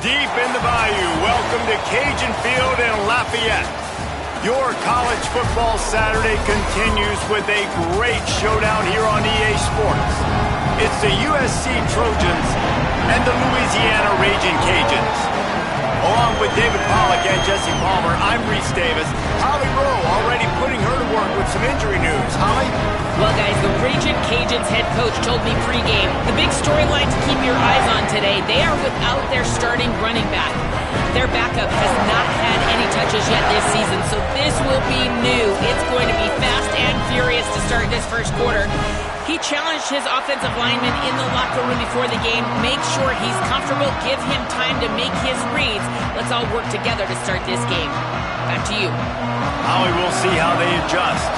Deep in the bayou, welcome to Cajun Field in Lafayette. Your college football Saturday continues with a great showdown here on EA Sports. It's the USC Trojans and the Louisiana Raging Cajuns. Along with David Pollack and Jesse Palmer, I'm Reese Davis. Holly Rowe already putting her to work with some injury news. Holly? Well, guys, the Raging Cajuns head coach told me pregame, the big storyline to keep your eyes on today, they are without their starting running back. Their backup has not had any touches yet this season, so this will be new. It's going to be fast and furious to start this first quarter. He challenged his offensive lineman in the locker room before the game. Make sure he's comfortable. Give him time to make his reads. Let's all work together to start this game. Back to you. Holly, we'll see how they adjust.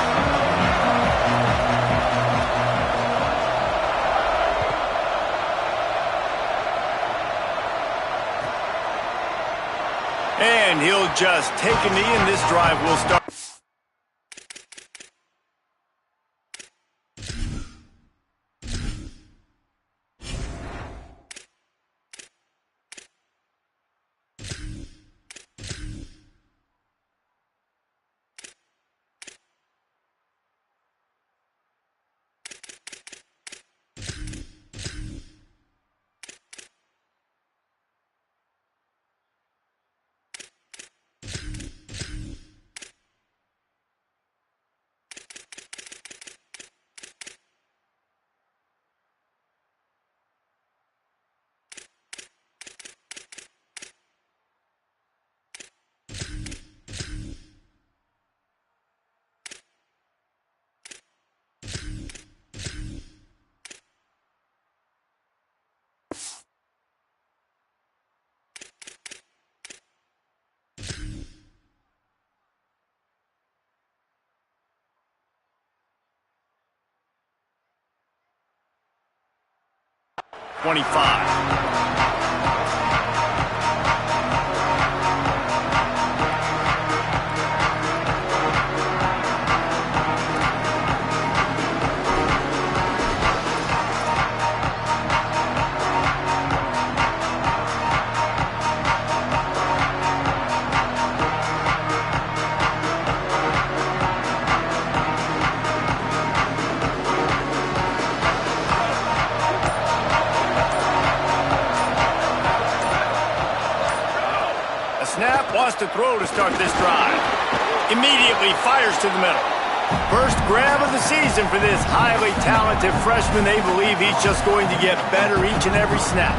And he'll just take a knee, and this drive will start. Wants to throw to start this drive. Immediately fires to the middle. First grab of the season for this highly talented freshman. They believe he's just going to get better each and every snap.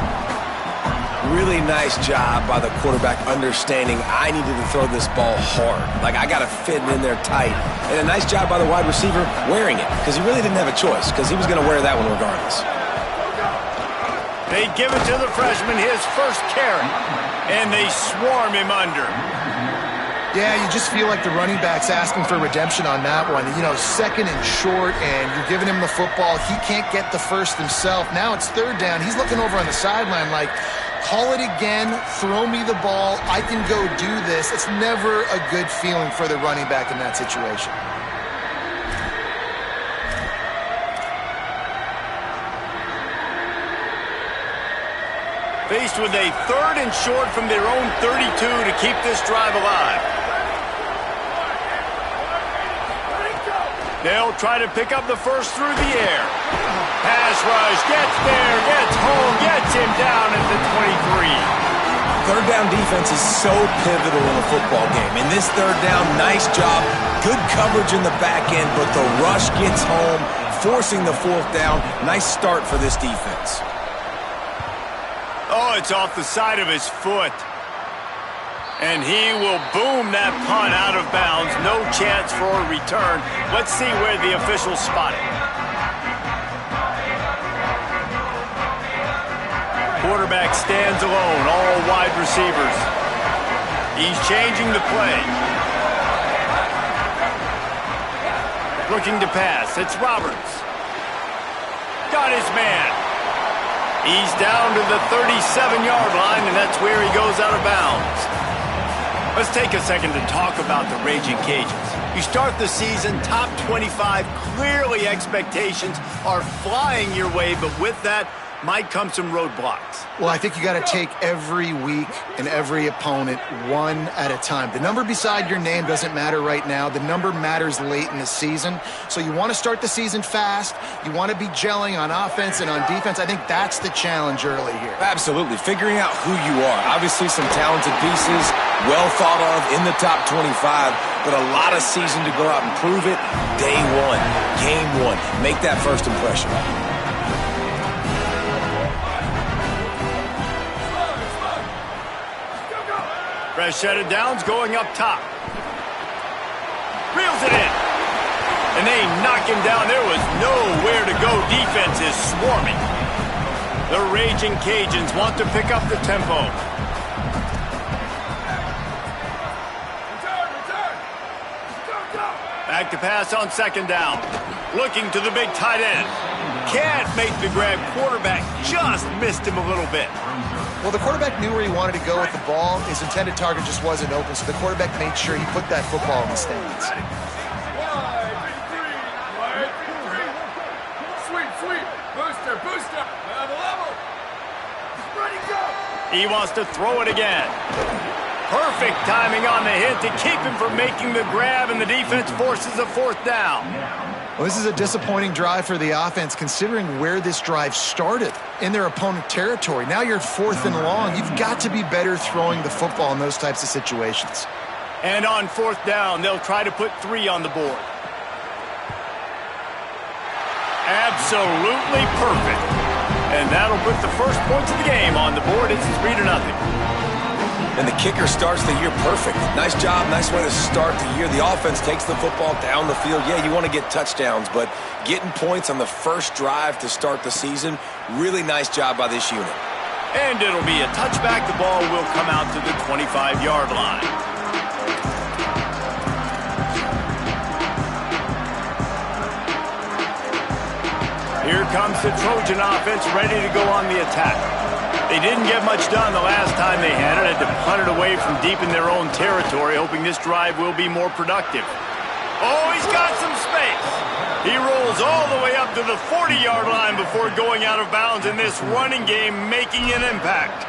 Really nice job by the quarterback understanding I needed to throw this ball hard. Like, I got to fit it in there tight. And a nice job by the wide receiver wearing it, because he really didn't have a choice, because he was going to wear that one regardless. They give it to the freshman, his first carry, and they swarm him under. Yeah, you just feel like the running back's asking for redemption on that one. You know, second and short, and you're giving him the football. He can't get the first himself. Now it's third down. He's looking over on the sideline like, call it again, throw me the ball, I can go do this. It's never a good feeling for the running back in that situation. Faced with a third and short from their own 32 to keep this drive alive. They'll try to pick up the first through the air. Pass rush, gets there, gets home, gets him down at the 23. Third down defense is so pivotal in a football game. In this third down, nice job. Good coverage in the back end, but the rush gets home, forcing the fourth down. Nice start for this defense. Oh, it's off the side of his foot. And he will boom that punt out of bounds. No chance for a return. Let's see where the officials spot it. Quarterback stands alone, all wide receivers. He's changing the play. Looking to pass. It's Roberts. Got his man. He's down to the 37-yard line, and that's where he goes out of bounds. Let's take a second to talk about the Raging Cajuns. You start the season top 25. Clearly expectations are flying your way, but with that, might come some roadblocks. Well, I think you got to take every week and every opponent one at a time. The number beside your name doesn't matter right now. The number matters late in the season. So you want to start the season fast. You want to be gelling on offense and on defense. I think that's the challenge early here. Absolutely. Figuring out who you are. Obviously some talented pieces, well thought of in the top 25, but a lot of season to go out and prove it. Day one, game one. Make that first impression. Fresh set of downs going up top. Reels it in. And they knock him down. There was nowhere to go. Defense is swarming. The Raging Cajuns want to pick up the tempo. Back to pass on second down. Looking to the big tight end. Can't make the grab. Quarterback just missed him a little bit. Well, the quarterback knew where he wanted to go with the ball. His intended target just wasn't open, so the quarterback made sure he put that football in the stands. Sweet. Booster. Level. Ready, go. He wants to throw it again. Perfect timing on the hit to keep him from making the grab, and the defense forces a fourth down. Well, this is a disappointing drive for the offense, considering where this drive started, in their opponent territory. Now you're 4th and long. You've got to be better throwing the football in those types of situations. And on fourth down, they'll try to put 3 on the board. Absolutely perfect. And that'll put the first points of the game on the board. It's 3-0. And the kicker starts the year perfect. Nice job, nice way to start the year. The offense takes the football down the field. Yeah, you want to get touchdowns, but getting points on the first drive to start the season, really nice job by this unit. And it'll be a touchback. The ball will come out to the 25-yard line. Here comes the Trojan offense ready to go on the attack. They didn't get much done the last time they had it. Had to punt it away from deep in their own territory, hoping this drive will be more productive. Oh, he's got some space. He rolls all the way up to the 40-yard line before going out of bounds in this running game, making an impact.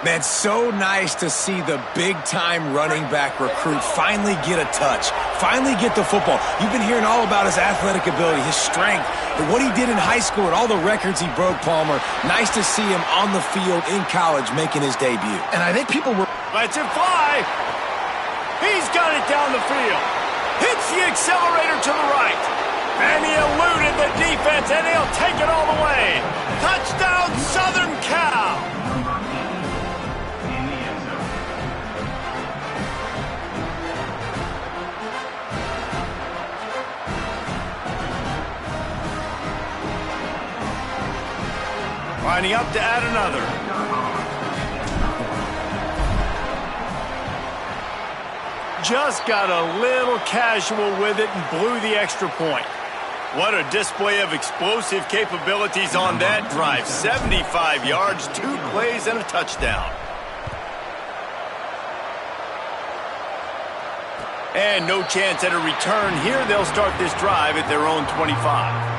Man, so nice to see the big-time running back recruit finally get a touch, finally get the football. You've been hearing all about his athletic ability, his strength, but what he did in high school and all the records he broke, Palmer. Nice to see him on the field in college making his debut. And I think people were... Lets it fly. He's got it down the field. Hits the accelerator to the right. And he eluded the defense, and he'll take it all the way. Touchdown, Southern Cal. Lining up to add another. Just got a little casual with it and blew the extra point. What a display of explosive capabilities on that drive. 75 yards, 2 plays, and a touchdown. And no chance at a return here. They'll start this drive at their own 25.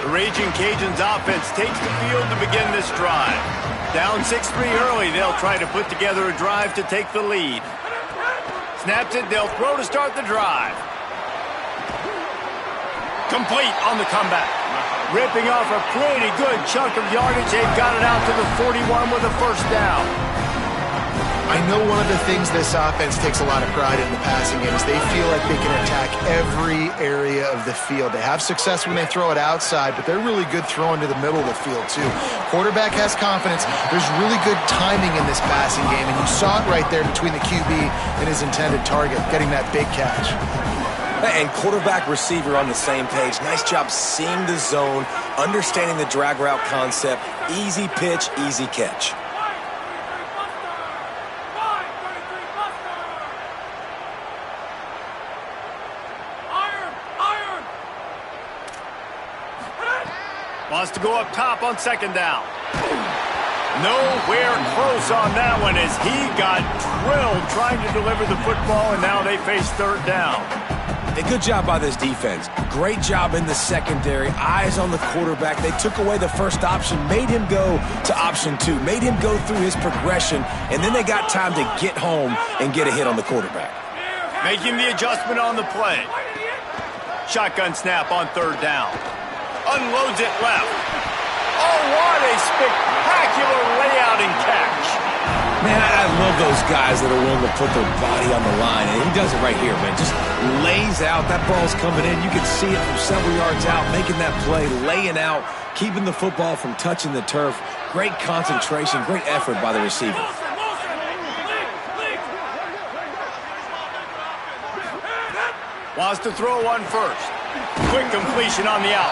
Raging Cajuns offense takes the field to begin this drive. Down 6-3 early, they'll try to put together a drive to take the lead. Snaps it, they'll throw to start the drive. Complete on the comeback. Ripping off a pretty good chunk of yardage. They've got it out to the 41 with a first down. I know one of the things this offense takes a lot of pride in the passing game is they feel like they can attack every area of the field. They have success when they throw it outside, but they're really good throwing to the middle of the field too. Quarterback has confidence. There's really good timing in this passing game, and you saw it right there between the QB and his intended target, getting that big catch. And quarterback receiver on the same page. Nice job seeing the zone, understanding the drag route concept. Easy pitch, easy catch. Wants to go up top on second down. Nowhere close on that one as he got drilled trying to deliver the football, and now they face third down. A good job by this defense. Great job in the secondary. Eyes on the quarterback. They took away the first option, made him go to option 2, made him go through his progression, and then they got time to get home and get a hit on the quarterback. Making the adjustment on the play. Shotgun snap on third down. Unloads it left. Oh, what a spectacular layout and catch. Man, I love those guys that are willing to put their body on the line, and he does it right here, man. Just lays out. That ball's coming in. You can see it from several yards out, making that play, laying out, keeping the football from touching the turf. Great concentration, great effort by the receiver. Wants to throw one first. Quick completion on the out.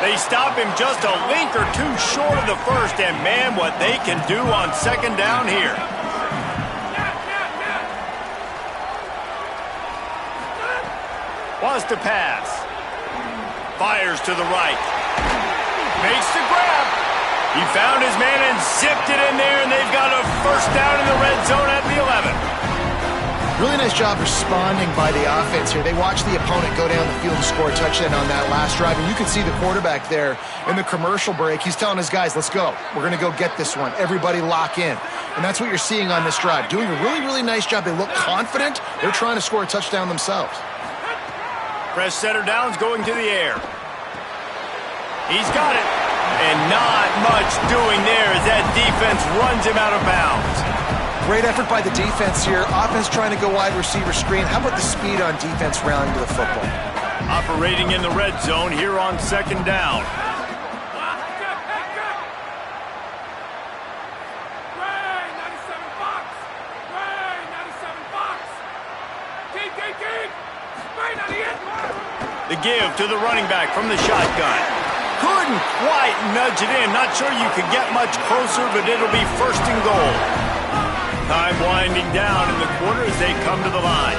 They stop him just a link or two short of the first, and man, what they can do on second down here. Wants to pass. Fires to the right. Makes the grab. He found his man and zipped it in there, and they've got a first down in the red zone at the 11. Really nice job responding by the offense here. They watched the opponent go down the field and score a touchdown on that last drive, and you could see the quarterback there in the commercial break. He's telling his guys, let's go. We're going to go get this one. Everybody lock in. And that's what you're seeing on this drive. Doing a really, really nice job. They look confident. They're trying to score a touchdown themselves. Press center downs going to the air. He's got it. And not much doing there as that defense runs him out of bounds. Great effort by the defense here. Offense trying to go wide receiver screen. How about the speed on defense rallying to the football? Operating in the red zone here on second down. The give to the running back from the shotgun. Couldn't quite nudge it in. Not sure you could get much closer, but it'll be first and goal. Time winding down in the quarter as they come to the line.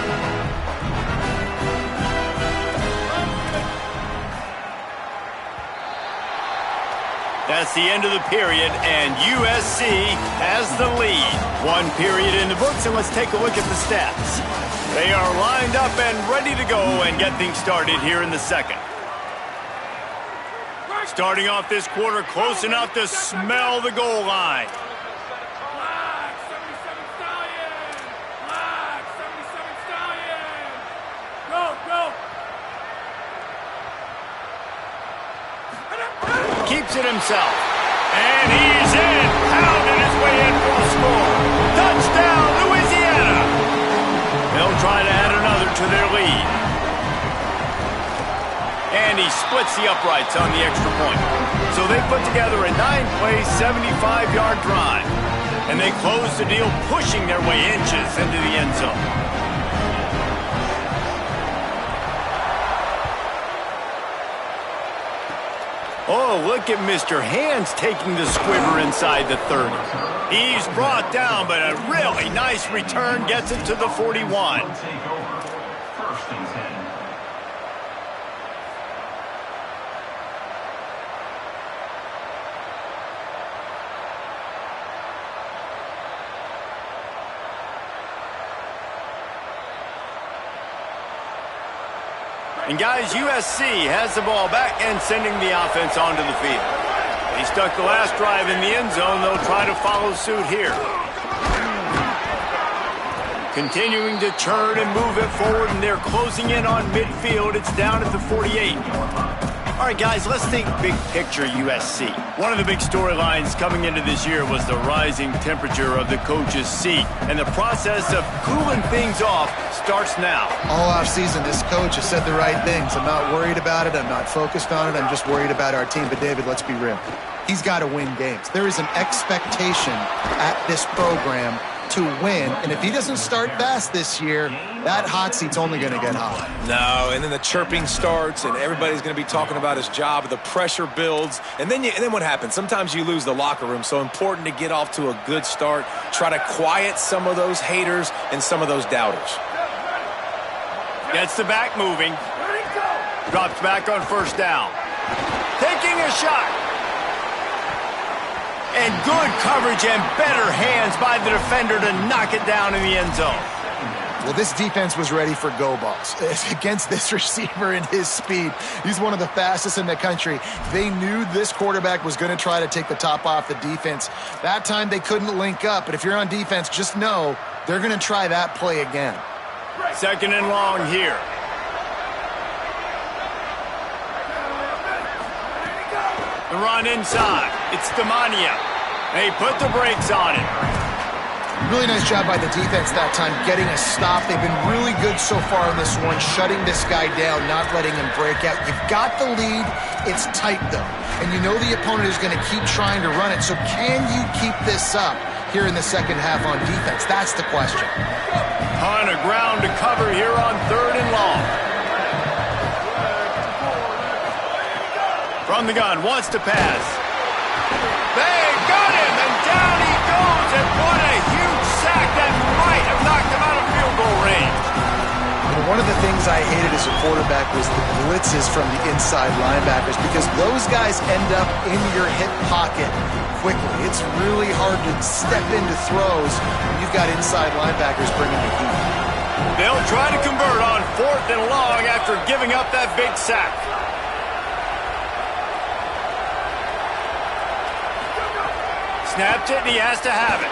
That's the end of the period, and USC has the lead. One period in the books, and let's take a look at the stats. They are lined up and ready to go and get things started here in the second. Starting off this quarter close enough to smell the goal line. Keeps it himself. And he's in. Pounded his way in for a score. Touchdown, Louisiana. They'll try to add another to their lead. And he splits the uprights on the extra point. So they put together a 9-play, 75-yard drive. And they close the deal, pushing their way inches into the end zone. Oh, look at Mr. Hands taking the squiver inside the 30. He's brought down, but a really nice return gets it to the 41. And guys, USC has the ball back and sending the offense onto the field. They stuck the last drive in the end zone. They'll try to follow suit here. Continuing to turn and move it forward, and they're closing in on midfield. It's down at the 48. All right, guys, let's think big picture USC. One of the big storylines coming into this year was the rising temperature of the coach's seat. And the process of cooling things off starts now. All offseason, this coach has said the right things. I'm not worried about it. I'm not focused on it. I'm just worried about our team. But, David, let's be real. He's got to win games. There is an expectation at this program to win, and if he doesn't start fast this year, that hot seat's only going to get hot. No, and then the chirping starts, and everybody's going to be talking about his job. The pressure builds, and then what happens? Sometimes you lose the locker room, so important to get off to a good start. Try to quiet some of those haters and some of those doubters. Gets the back moving. Drops back on first down. Taking a shot. And good coverage and better hands by the defender to knock it down in the end zone. Well, this defense was ready for go balls. Against this receiver and his speed, he's one of the fastest in the country. They knew this quarterback was going to try to take the top off the defense. That time they couldn't link up, but if you're on defense, just know they're going to try that play again. Second and long here. The run inside. It's Demania. They put the brakes on it. Really nice job by the defense that time, getting a stop. They've been really good so far in this one, shutting this guy down, not letting him break out. You've got the lead. It's tight, though. And you know the opponent is going to keep trying to run it. So can you keep this up here in the second half on defense? That's the question. On a ground to cover here on third and long. From the gun, wants to pass. They got him, and down he goes, and what a huge sack that might have knocked him out of field goal range. And one of the things I hated as a quarterback was the blitzes from the inside linebackers, because those guys end up in your hip pocket quickly. It's really hard to step into throws when you've got inside linebackers bringing the heat. They'll try to convert on fourth and long after giving up that big sack. Snapped it, and he has to have it.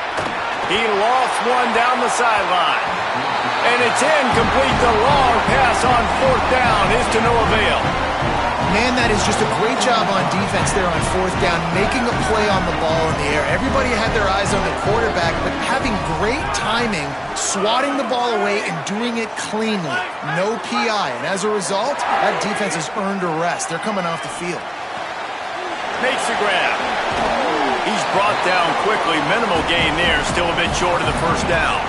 He lost one down the sideline. And it's incomplete. The long pass on fourth down is to no avail. Man, that is just a great job on defense there on fourth down, making a play on the ball in the air. Everybody had their eyes on the quarterback, but having great timing, swatting the ball away, and doing it cleanly. No PI. And as a result, that defense has earned a rest. They're coming off the field. Makes the grab. He's brought down quickly. Minimal gain there. Still a bit short of the first down.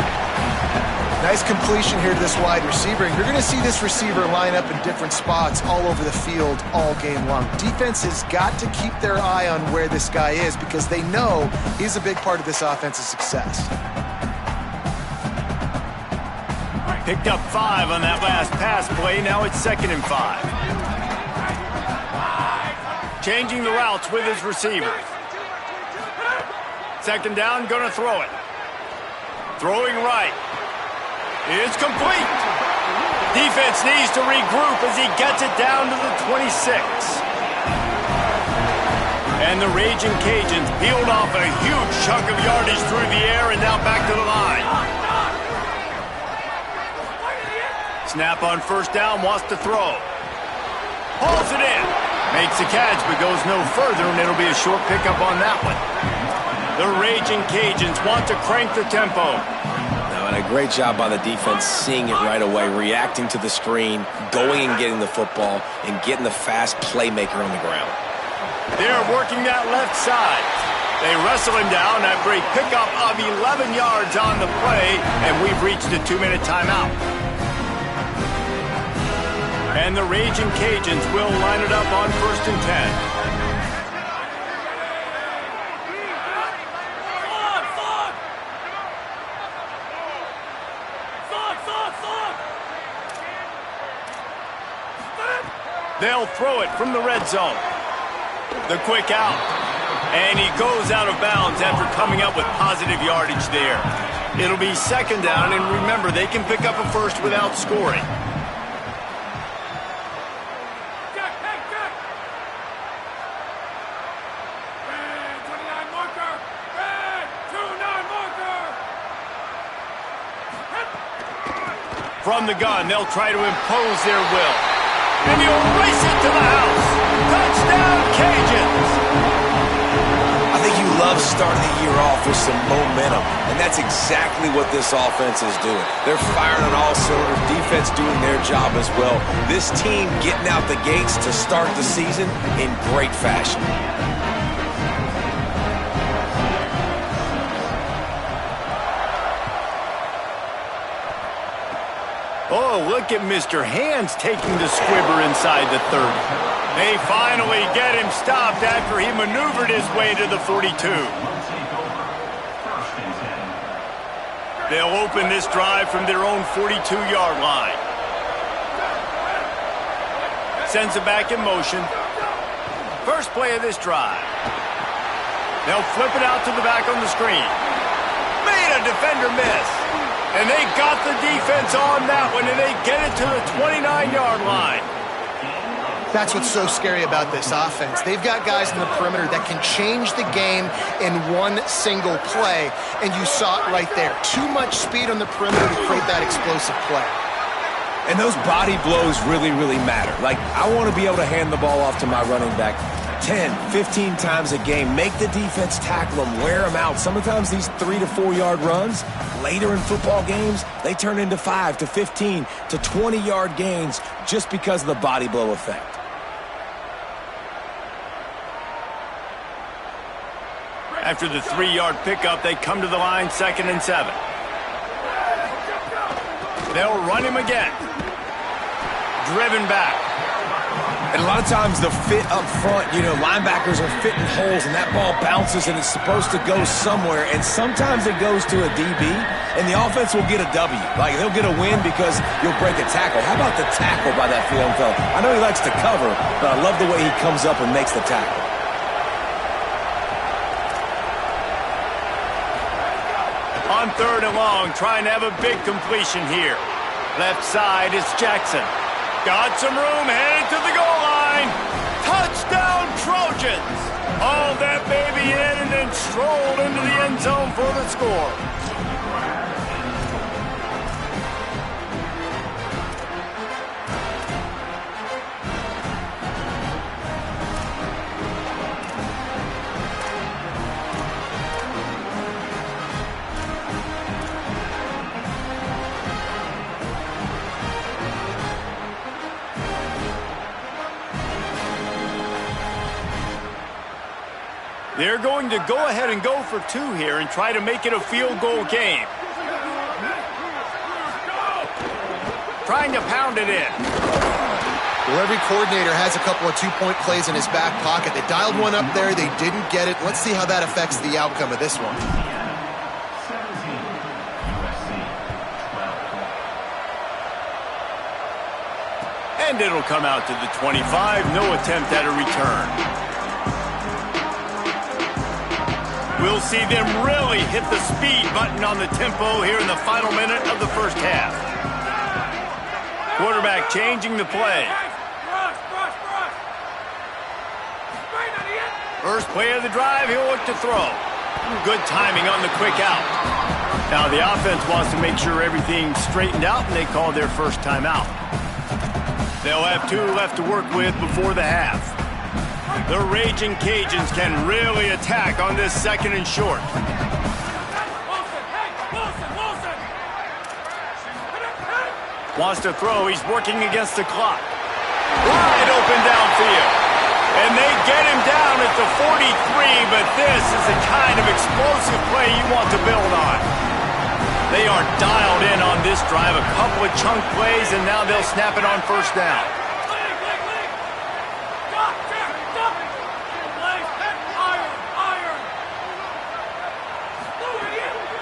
Nice completion here to this wide receiver. And you're going to see this receiver line up in different spots all over the field all game long. Defense has got to keep their eye on where this guy is because they know he's a big part of this offense's success. Picked up 5 on that last pass play. Now it's 2nd and 5. Changing the routes with his receivers. Second down, gonna throw it. Throwing right. It's complete. Defense needs to regroup as he gets it down to the 26. And the Raging Cajuns peeled off a huge chunk of yardage through the air and now back to the line. Snap on first down, wants to throw. Pulls it in. Makes the catch, but goes no further, and it'll be a short pickup on that one. The Raging Cajuns want to crank the tempo. And a great job by the defense seeing it right away, reacting to the screen, going and getting the football, and getting the fast playmaker on the ground. They're working that left side. They wrestle him down after a pickup of 11 yards on the play, and we've reached a 2-minute timeout. And the Raging Cajuns will line it up on 1st and 10. They'll throw it from the red zone. The quick out. And he goes out of bounds after coming up with positive yardage there. It'll be 2nd down, and remember, they can pick up a first without scoring. From the gun, they'll try to impose their will. And he'll race it to the house. Touchdown, Cajuns! I think you love starting the year off with some momentum, and that's exactly what this offense is doing. They're firing on all cylinders, defense doing their job as well. This team getting out the gates to start the season in great fashion. Oh, look at Mr. Hands taking the squibber inside the 30. They finally get him stopped after he maneuvered his way to the 42. They'll open this drive from their own 42-yard line. Sends it back in motion. First play of this drive. They'll flip it out to the back on the screen. Made a defender miss. And they got the defense on that one, and they get it to the 29-yard line. That's what's so scary about this offense. They've got guys in the perimeter that can change the game in one single play, and you saw it right there. Too much speed on the perimeter to create that explosive play. And those body blows really, really matter. Like, I want to be able to hand the ball off to my running back 10, 15 times a game. Make the defense tackle them, wear them out. Sometimes these 3 to 4 yard runs, later in football games, they turn into 5 to 15 to 20 yard gains just because of the body blow effect. After the 3-yard pickup, they come to the line, 2nd and 7. They'll run him again. Driven back. And a lot of times the fit up front, linebackers are fitting holes and that ball bounces and it's supposed to go somewhere. And sometimes it goes to a DB and the offense will get a W. Like, they'll get a win because you'll break a tackle. How about the tackle by that young fella? I know he likes to cover, but I love the way he comes up and makes the tackle. On 3rd and long, trying to have a big completion here. Left side is Jackson. Got some room, headed to the goal line. Touchdown, Trojans. Hauled that baby in and then strolled into the end zone for the score. They're going to go ahead and go for 2 here and try to make it a field goal game. Trying to pound it in. Well, every coordinator has a couple of 2-point plays in his back pocket. They dialed one up there. They didn't get it. Let's see how that affects the outcome of this one. And it'll come out to the 25. No attempt at a return. We'll see them really hit the speed button on the tempo here in the final minute of the first half. Quarterback changing the play. First play of the drive, he'll look to throw. Good timing on the quick out. Now the offense wants to make sure everything's straightened out, and they call their first timeout. They'll have 2 left to work with before the half. The Raging Cajuns can really attack on this 2nd and short. Wants to throw. He's working against the clock. Wide open downfield. And they get him down at the 43, but this is the kind of explosive play you want to build on. They are dialed in on this drive. A couple of chunk plays, and now they'll snap it on first down.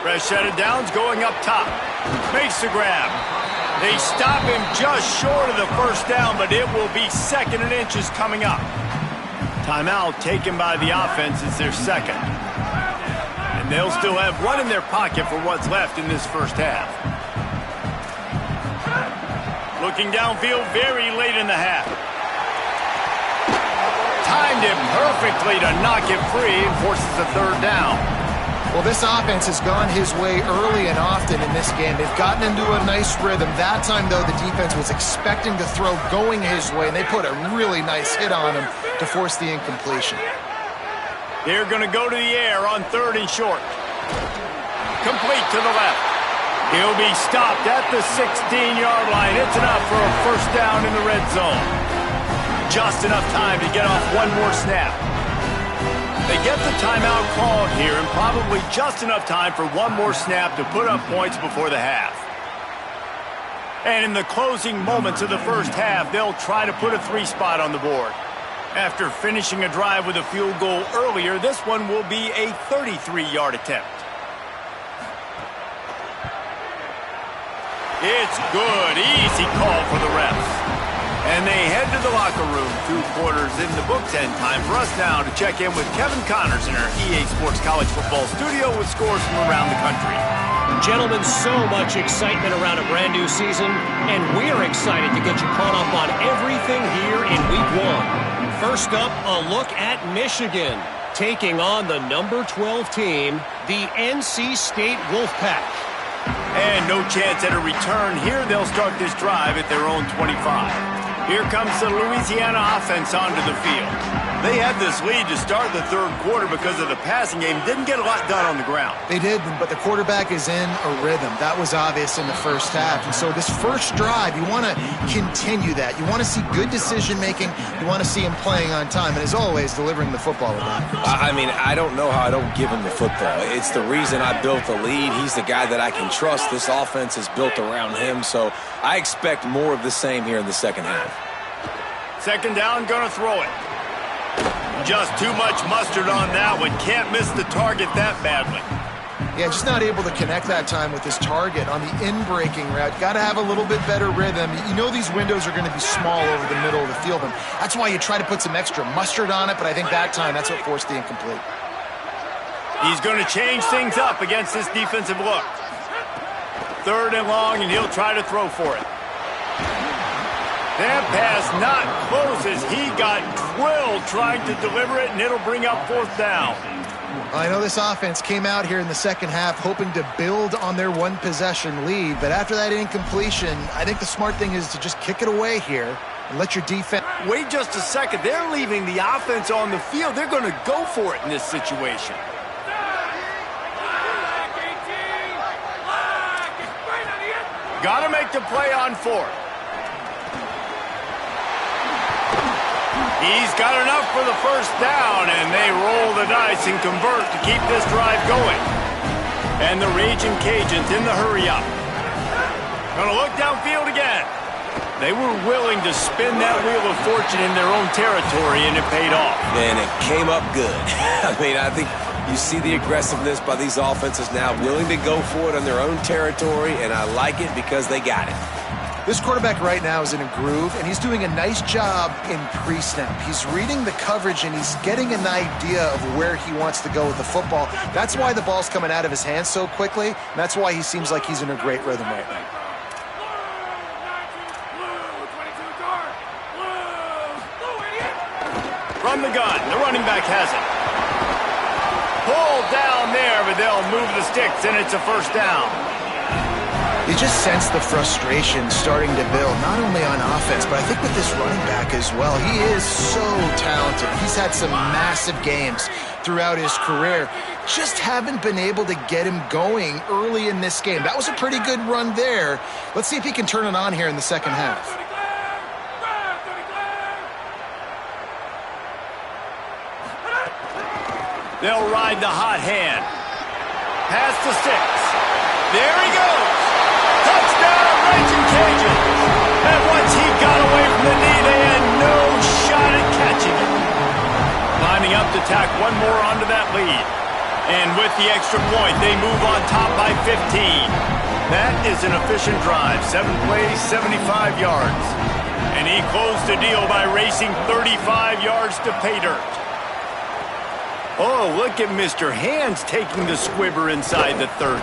Fresh set of downs going up top. Makes the grab. They stop him just short of the first down, but it will be 2nd and inches coming up. Timeout taken by the offense is their 2nd. And they'll still have 1 in their pocket for what's left in this first half. Looking downfield very late in the half. Timed it perfectly to knock it free and forces the 3rd down. Well, this offense has gone his way early and often in this game. They've gotten into a nice rhythm. That time, though, the defense was expecting to throw going his way, and they put a really nice hit on him to force the incompletion. They're going to go to the air on 3rd and short. Complete to the left. He'll be stopped at the 16-yard line. It's enough for a first down in the red zone. Just enough time to get off 1 more snap. They get the timeout called here, and probably just enough time for 1 more snap to put up points before the half. And in the closing moments of the first half, they'll try to put a 3 spot on the board. After finishing a drive with a field goal earlier, this one will be a 33-yard attempt. It's good. Easy call for the refs. And they head to the locker room. 2 quarters in the books, and time for us now to check in with Kevin Connors in our EA Sports College Football studio with scores from around the country. Gentlemen, so much excitement around a brand new season, and we're excited to get you caught up on everything here in Week 1. First up, a look at Michigan, taking on the number 12 team, the NC State Wolfpack. And no chance at a return here. They'll start this drive at their own 25. Here comes the Louisiana offense onto the field. They had this lead to start the 3rd quarter because of the passing game. Didn't get a lot done on the ground. They did, but the quarterback is in a rhythm. That was obvious in the first half. And so this first drive, you want to continue that. You want to see good decision-making. You want to see him playing on time. And as always, delivering the football with that. I mean, I don't know how I don't give him the football. It's the reason I built the lead. He's the guy that I can trust. This offense is built around him. So I expect more of the same here in the second half. 2nd down, gonna throw it. Just too much mustard on that one. Can't miss the target that badly. Yeah, just not able to connect that time with his target on the in-breaking route. Got to have a little bit better rhythm. You know these windows are going to be small over the middle of the field, and that's why you try to put some extra mustard on it, but I think that time that's what forced the incomplete. He's going to change things up against this defensive look. 3rd and long, and he'll try to throw for it. That pass not close as he got drilled trying to deliver it, and it'll bring up 4th down. I know this offense came out here in the second half hoping to build on their 1-possession lead, but after that incompletion, I think the smart thing is to just kick it away here and let your defense... Wait just a second. They're leaving the offense on the field. They're going to go for it in this situation. Got to make the play on 4th. He's got enough for the 1st down, and they roll the dice and convert to keep this drive going. And the Raging Cajuns in the hurry-up. Gonna look downfield again. They were willing to spin that wheel of fortune in their own territory, and it paid off. And it came up good. I mean, I think you see the aggressiveness by these offenses now, willing to go for it on their own territory, and I like it because they got it. This quarterback right now is in a groove, and he's doing a nice job in pre-snap. He's reading the coverage, and he's getting an idea of where he wants to go with the football. That's why the ball's coming out of his hands so quickly, and that's why he seems like he's in a great rhythm right now. From the gun, the running back has it. Pulled down there, but they'll move the sticks, and it's a 1st down. You just sense the frustration starting to build, not only on offense, but I think with this running back as well. He is so talented. He's had some massive games throughout his career. Just haven't been able to get him going early in this game. That was a pretty good run there. Let's see if he can turn it on here in the second half. They'll ride the hot hand. Past the 6. There he goes. Touchdown, Raging Cajuns. And once he got away from the knee, they had no shot at catching it. Lining up to tack one more onto that lead. And with the extra point, they move on top by 15. That is an efficient drive. 7 plays, 75 yards. And he closed the deal by racing 35 yards to pay dirt. Oh, look at Mr. Hands taking the squibber inside the 30.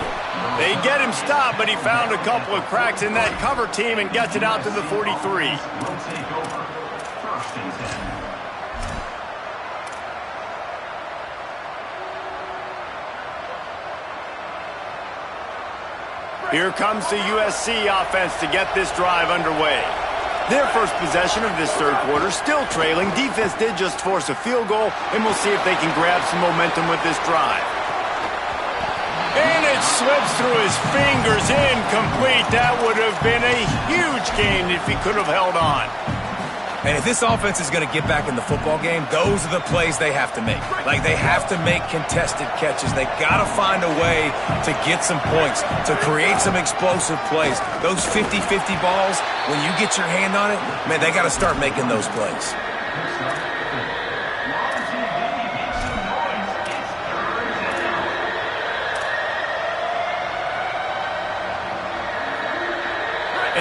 They get him stopped, but he found a couple of cracks in that cover team and gets it out to the 43. Here comes the USC offense to get this drive underway. Their first possession of this 3rd quarter, still trailing. Defense did just force a field goal, and we'll see if they can grab some momentum with this drive. And it slips through his fingers, incomplete. That would have been a huge gain if he could have held on. And if this offense is going to get back in the football game, those are the plays they have to make. Like, they have to make contested catches. They got to find a way to get some points, to create some explosive plays. Those 50-50 balls, when you get your hand on it, man, they got to start making those plays.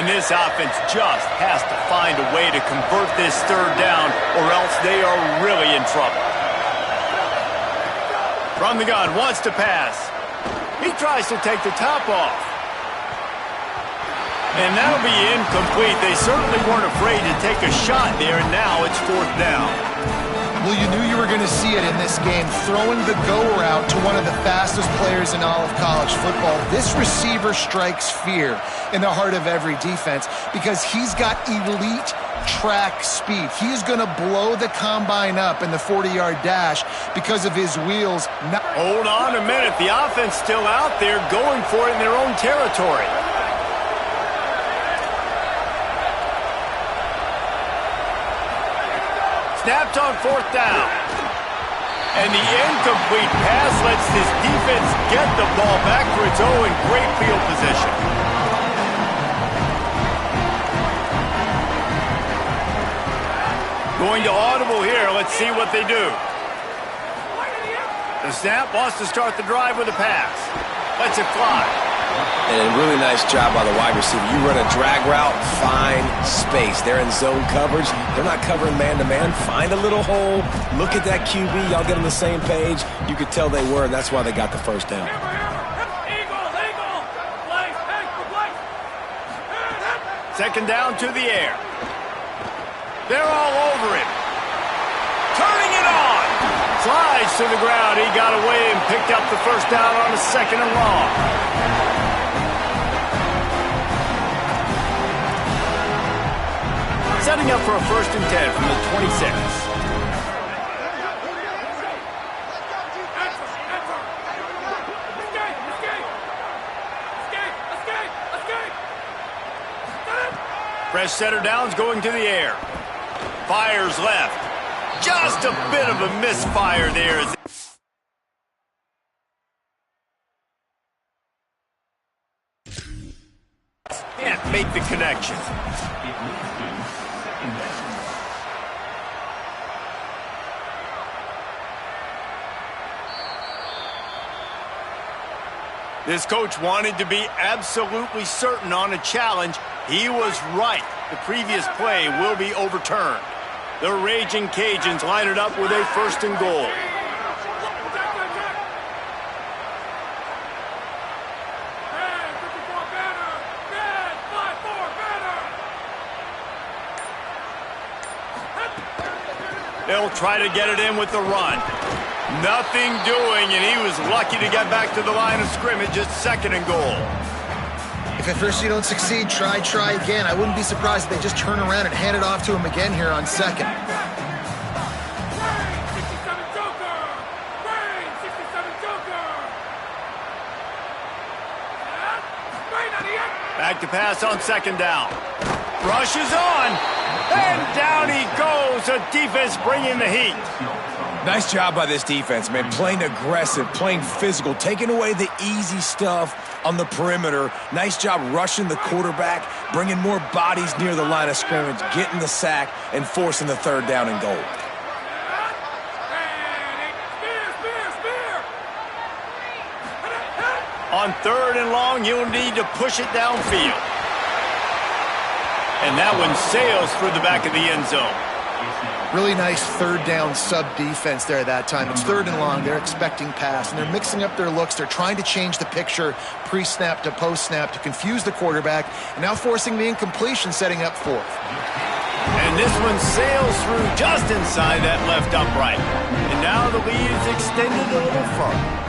And this offense just has to find a way to convert this third down, or else they are really in trouble. From the gun, wants to pass. He tries to take the top off. And that'll be incomplete. They certainly weren't afraid to take a shot there, and now it's fourth down. Well, you knew you were going to see it in this game, throwing the go route to one of the fastest players in all of college football. This receiver strikes fear in the heart of every defense because he's got elite track speed. He is going to blow the combine up in the 40-yard dash because of his wheels. Hold on a minute. The offense still out there going for it in their own territory. Snapped on fourth down. And the incomplete pass lets this defense get the ball back for its own in great field position. Going to audible here. Let's see what they do. The snap wants to start the drive with a pass. Lets it fly. And a really nice job by the wide receiver. You run a drag route, find space. They're in zone coverage. They're not covering man-to-man. Find a little hole. Look at that QB. Y'all get on the same page. You could tell they were, and that's why they got the first down. Second down to the air. They're all over him. Turning it on. Slides to the ground. He got away and picked up the first down on a second and long. Setting up for a 1st and 10 from the 26. Fresh setter downs going to the air. Fires left. Just a bit of a misfire there. Can't make the connection. This coach wanted to be absolutely certain on a challenge. He was right. The previous play will be overturned. The Raging Cajuns line it up with a 1st and goal. They'll try to get it in with the run. Nothing doing, and he was lucky to get back to the line of scrimmage at 2nd and goal. If at first you don't succeed, try again. I wouldn't be surprised if they just turn around and hand it off to him again here on 2nd. Back to pass on 2nd down. Rushes on, and down he goes. The defense bringing the heat. Nice job by this defense, man. Playing aggressive, playing physical, taking away the easy stuff on the perimeter. Nice job rushing the quarterback, bringing more bodies near the line of scrimmage, getting the sack, and forcing the 3rd down and goal. On 3rd and long, you'll need to push it downfield. And that one sails through the back of the end zone. Really nice 3rd down sub-defense there that time. It's 3rd and long. They're expecting pass, and they're mixing up their looks. They're trying to change the picture pre-snap to post-snap to confuse the quarterback, and now forcing the incompletion, setting up 4th. And this one sails through just inside that left upright. And now the lead is extended a little further.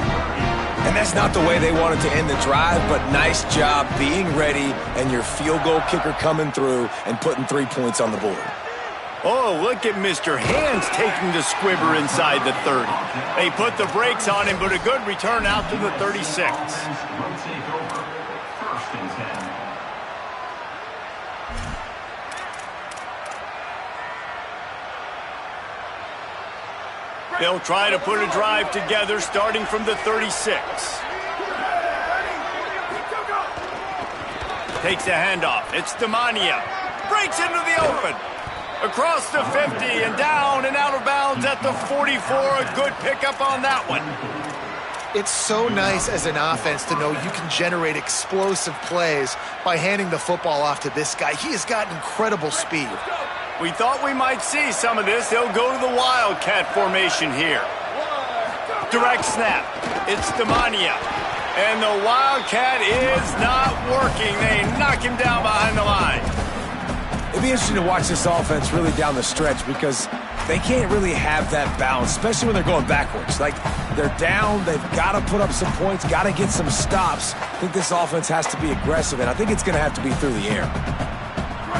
And that's not the way they wanted to end the drive, but nice job being ready and your field goal kicker coming through and putting 3 points on the board. Oh, look at Mr. Hands taking the squibber inside the 30. They put the brakes on him, but a good return out to the 36. They'll try to put a drive together starting from the 36. Takes a handoff. It's Demania. Breaks into the open. Across the 50 and down and out of bounds at the 44. A good pickup on that one. It's so nice as an offense to know you can generate explosive plays by handing the football off to this guy. He has got incredible speed. We thought we might see some of this. They'll go to the Wildcat formation here. Direct snap. It's Demania. And the Wildcat is not working. They knock him down behind the line. It'd be interesting to watch this offense really down the stretch because they can't really have that balance, especially when they're going backwards. Like, they're down, they've got to put up some points, got to get some stops. I think this offense has to be aggressive, and I think it's going to have to be through the air.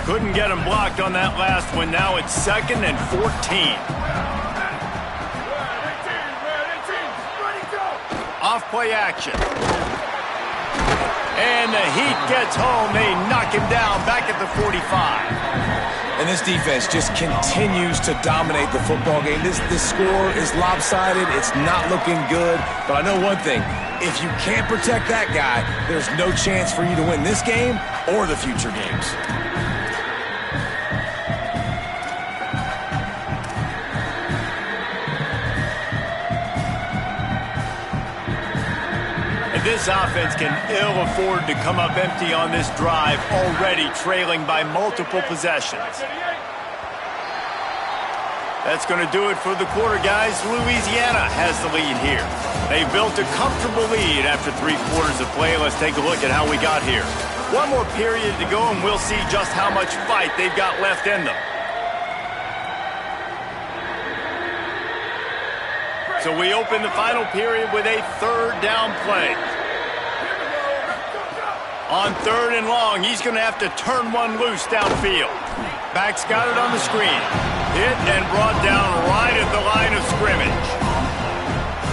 Couldn't get him blocked on that last one. Now it's 2nd and 14. Off play action. And the Heat gets home. They knock him down back at the 45. And this defense just continues to dominate the football game. This score is lopsided. It's not looking good. But I know one thing. If you can't protect that guy, there's no chance for you to win this game or the future games. This offense can ill afford to come up empty on this drive, already trailing by multiple possessions. That's going to do it for the quarter, guys. Louisiana has the lead here. They built a comfortable lead after 3 quarters of play. Let's take a look at how we got here. One more period to go, and we'll see just how much fight they've got left in them. So we open the final period with a 3rd down play. On 3rd and long, he's going to have to turn one loose downfield. Back's got it on the screen. Hit and brought down right at the line of scrimmage.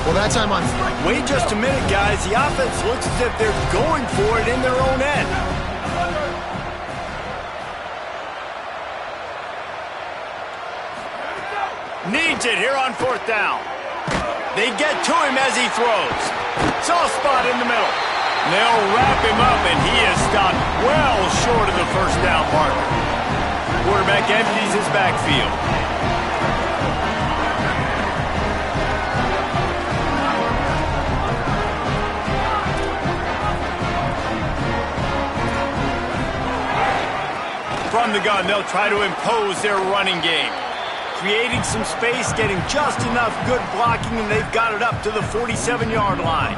Well, that time on... Wait just a minute, guys. The offense looks as if they're going for it in their own end. Needs it here on 4th down. They get to him as he throws. Soft spot in the middle. They'll wrap him up, and he is stopped well short of the 1st down marker. Quarterback empties his backfield. From the gun, they'll try to impose their running game. Creating some space, getting just enough good blocking, and they've got it up to the 47-yard line.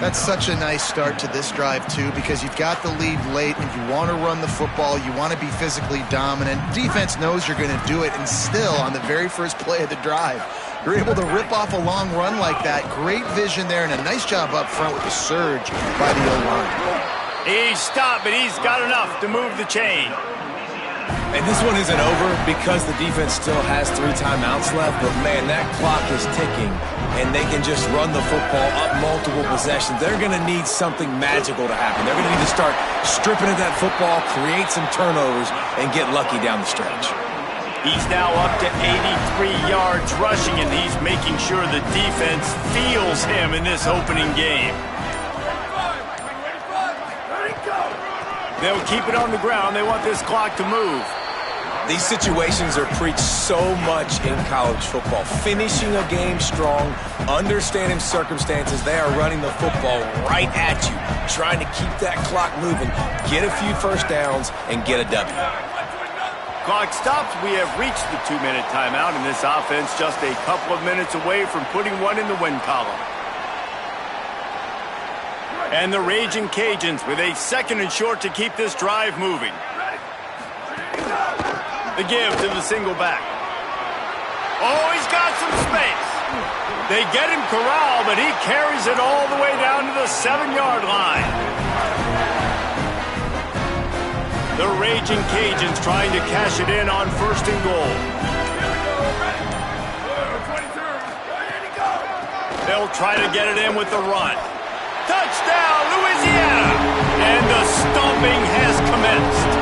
That's such a nice start to this drive, too, because you've got the lead late and you want to run the football. You want to be physically dominant. Defense knows you're going to do it, and still, on the very first play of the drive, you're able to rip off a long run like that. Great vision there, and a nice job up front with the surge by the O-line. He's stopped, but he's got enough to move the chain. And this one isn't over because the defense still has 3 timeouts left, but man, that clock is ticking, and they can just run the football up multiple possessions. They're going to need something magical to happen. They're going to need to start stripping at that football, create some turnovers, and get lucky down the stretch. He's now up to 83 yards rushing, and he's making sure the defense feels him in this opening game. They'll keep it on the ground. They want this clock to move. These situations are preached so much in college football. Finishing a game strong, understanding circumstances. They are running the football right at you, trying to keep that clock moving, get a few 1st downs, and get a W. Clock stops. We have reached the 2-minute timeout, and this offense just a couple of minutes away from putting one in the win column. And the Raging Cajuns with a 2nd and short to keep this drive moving. The give to the single back. Oh, he's got some space. They get him corralled, but he carries it all the way down to the 7-yard line. The Raging Cajuns trying to cash it in on 1st and goal. They'll try to get it in with the run. Touchdown, Louisiana! And the stomping has commenced.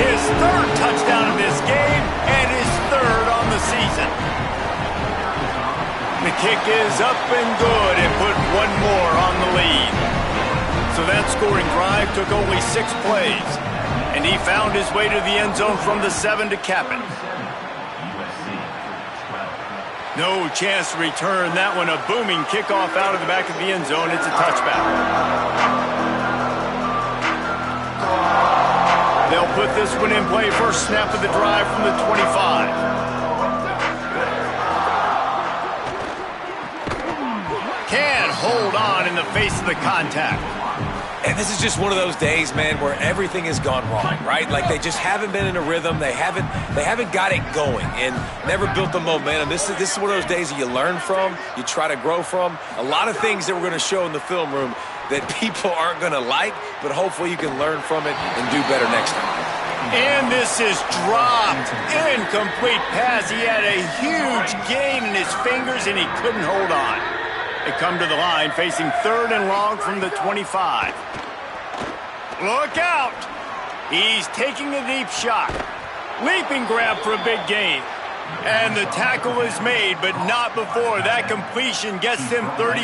His 3rd touchdown of this game and his 3rd on the season. The kick is up and good and put one more on the lead. So that scoring drive took only 6 plays, and he found his way to the end zone from the 7 to cap it. No chance to return that one. A booming kickoff out of the back of the end zone. It's a touchback. They'll put this one in play. First snap of the drive from the 25. Can't hold on in the face of the contact. And this is just one of those days, man, where everything has gone wrong, right? Like they just haven't been in a rhythm. They haven't got it going and never built the momentum. This is one of those days that you learn from, you try to grow from. A lot of things that we're going to show in the film room that people aren't going to like, but hopefully you can learn from it and do better next time. And this is dropped. Incomplete pass. He had a huge gain in his fingers and he couldn't hold on. They come to the line facing 3rd and long from the 25. Look out! He's taking a deep shot. Leaping grab for a big gain. And the tackle is made, but not before that completion gets him 30+.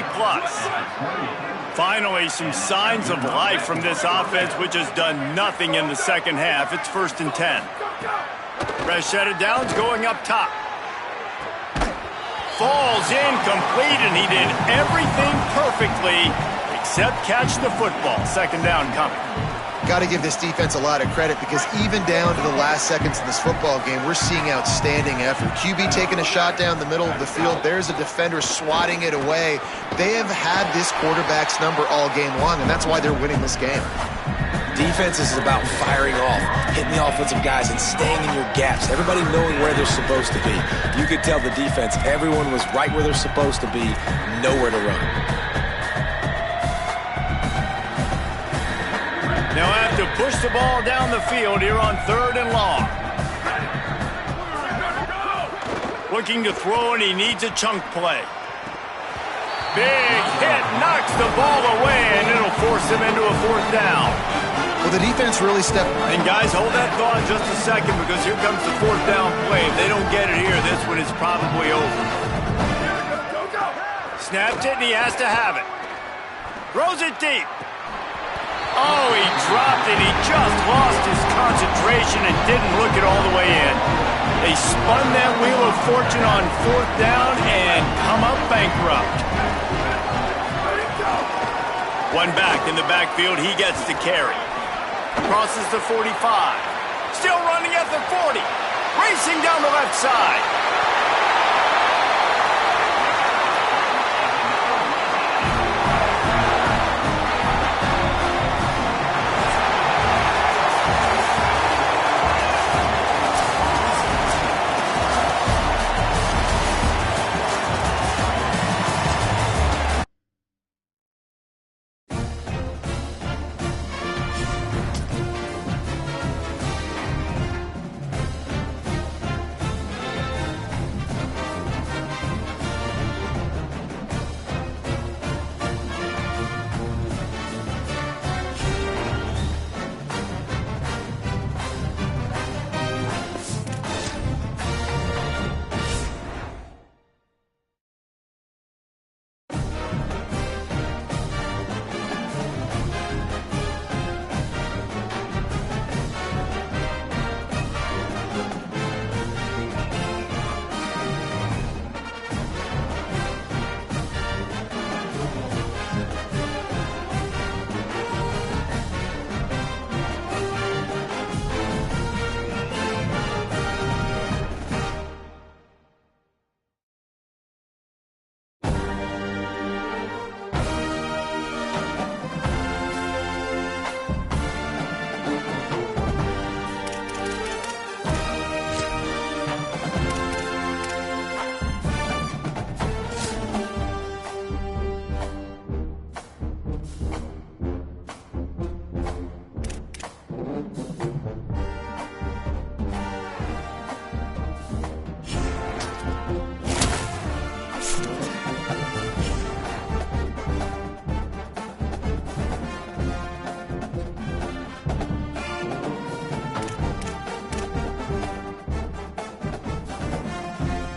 Finally, some signs of life from this offense, which has done nothing in the second half. It's 1st and 10. Fresh set of downs going up top. Falls incomplete, and he did everything perfectly except catch the football. 2nd down coming. Got to give this defense a lot of credit because even down to the last seconds of this football game, we're seeing outstanding effort. QB taking a shot down the middle of the field. There's a defender swatting it away. They have had this quarterback's number all game long, and that's why they're winning this game. Defense is about firing off, hitting the offensive guys, and staying in your gaps. Everybody knowing where they're supposed to be. You could tell the defense, everyone was right where they're supposed to be, nowhere to run. Now have to push the ball down the field here on 3rd and long. Looking to throw, and he needs a chunk play. Big hit, knocks the ball away, and it'll force him into a 4th down. Well, the defense really stepped. And guys, hold that thought just a second because here comes the 4th down play. If they don't get it here, this one is probably over. Snapped it, and he has to have it. Throws it deep. Oh, he dropped it. He just lost his concentration and didn't look it all the way in. They spun that wheel of fortune on 4th down and come up bankrupt. One back in the backfield. He gets the carry. Crosses the 45. Still running at the 40. Racing down the left side.